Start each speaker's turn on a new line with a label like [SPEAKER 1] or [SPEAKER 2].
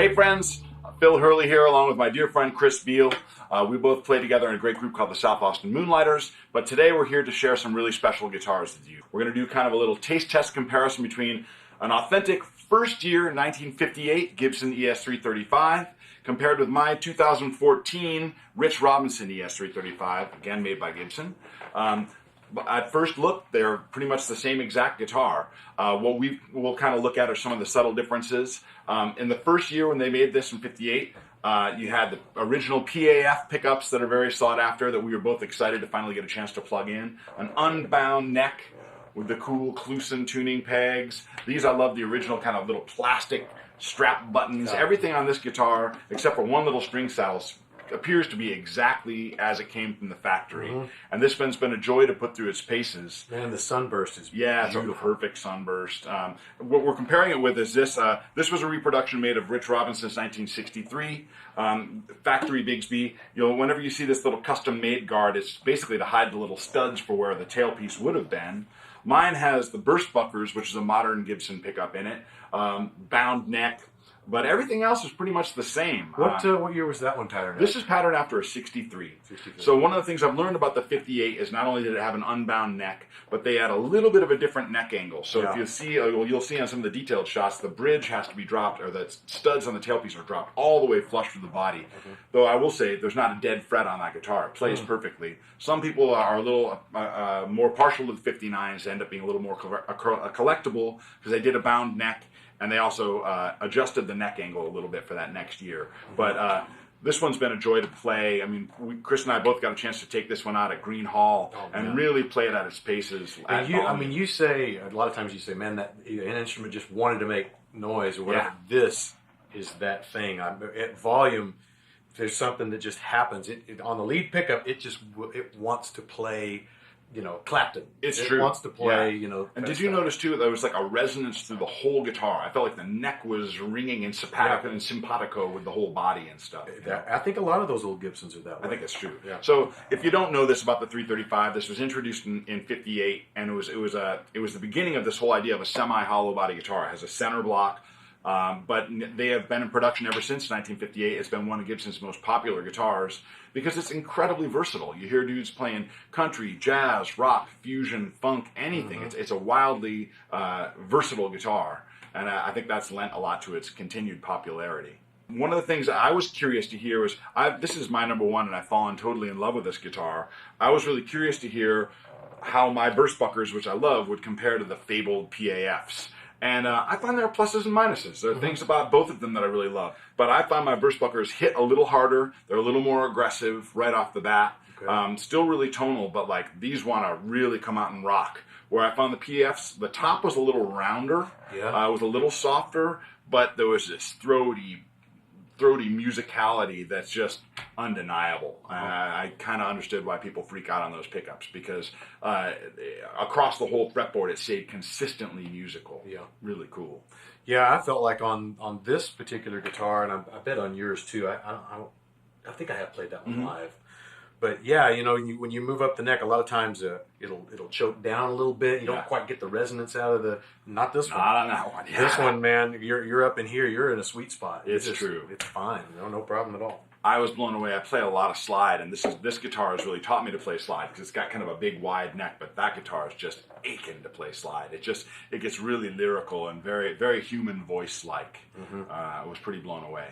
[SPEAKER 1] Hey friends, Phil Hurley here along with my dear friend Chris Beall. We both play together in a great group called the South Austin Moonlighters, but today we're here to share some really special guitars with you. We're going to do kind of a little taste test comparison between an authentic first year 1958 Gibson ES-335 compared with my 2014 Rich Robinson ES-335, again made by Gibson. At first look, they're pretty much the same exact guitar. What we'll kind of look at are some of the subtle differences. In the first year when they made this in '58, you had the original PAF pickups that are very sought after, that we were both excited to finally get a chance to plug in. An unbound neck with the cool Kluson tuning pegs. These, I love the original kind of little plastic strap buttons. Everything on this guitar, except for one little string saddle, appears to be exactly as it came from the factory. And this one's been a joy to put through its paces.
[SPEAKER 2] Man, the sunburst is
[SPEAKER 1] beautiful. It's a perfect sunburst. What we're comparing it with is this. This was a reproduction made of Rich Robinson's 1963 factory Bigsby. You know, whenever you see this little custom-made guard, it's basically to hide the little studs for where the tailpiece would have been. Mine has the burst buckers, which is a modern Gibson pickup in it, bound neck. But everything else is pretty much the same.
[SPEAKER 2] What year was that one patterned after?
[SPEAKER 1] This is patterned after a 63. So one of the things I've learned about the 58 is not only did it have an unbound neck, but they had a little bit of a different neck angle. So if you see, you'll see on some of the detailed shots, the bridge has to be dropped, or the studs on the tailpiece are dropped all the way flush through the body. Though I will say, there's not a dead fret on that guitar. It plays perfectly. Some people are a little more partial to the 59s, end up being a little more collectible because they did a bound neck. And they also adjusted the neck angle a little bit for that next year. But this one's been a joy to play. I mean, Chris and I both got a chance to take this one out at Green Hall and really play it at its paces.
[SPEAKER 2] You say, a lot of times you say, man, that an instrument just wanted to make noise or whatever. This is that thing. At volume, there's something that just happens. On the lead pickup, it wants to play, you know, Clapton.
[SPEAKER 1] It's true.
[SPEAKER 2] It wants to play, you know.
[SPEAKER 1] And did you notice too that there was like a resonance through the whole guitar? I felt like the neck was ringing in simpatico with the whole body and stuff.
[SPEAKER 2] I think a lot of those old Gibsons are that way.
[SPEAKER 1] I think that's true. Yeah. So if you don't know this about the 335, this was introduced in '58, and it was the beginning of this whole idea of a semi-hollow body guitar. It has a center block. But they have been in production ever since 1958. It's been one of Gibson's most popular guitars because it's incredibly versatile. You hear dudes playing country, jazz, rock, fusion, funk, anything. It's a wildly versatile guitar, and I think that's lent a lot to its continued popularity. One of the things I was curious to hear was, this is my number one, and I've fallen totally in love with this guitar. I was really curious to hear how my burst buckers, which I love, would compare to the fabled PAFs. And I find there are pluses and minuses. There are things about both of them that I really love. But I find my burst buckers hit a little harder. They're a little more aggressive right off the bat. Still really tonal, but like these want to really come out and rock. Where I found the PFs, the top was a little rounder. It was a little softer, but there was this throaty musicality that's just undeniable. I kind of understood why people freak out on those pickups because across the whole fretboard it stayed consistently musical. Really cool.
[SPEAKER 2] Yeah, I felt like on this particular guitar, and I bet on yours too. I think I have played that one live. But yeah, you know, when you move up the neck, a lot of times it'll choke down a little bit. You don't quite get the resonance out of not this one.
[SPEAKER 1] Not on that one.
[SPEAKER 2] This one, man, you're up in here. You're in a sweet spot.
[SPEAKER 1] It's true.
[SPEAKER 2] It's fine. No problem at all.
[SPEAKER 1] I was blown away. I play a lot of slide, and this guitar has really taught me to play slide because it's got kind of a big wide neck, but that guitar is just aching to play slide. It gets really lyrical and very, very human voice like. I was pretty blown away.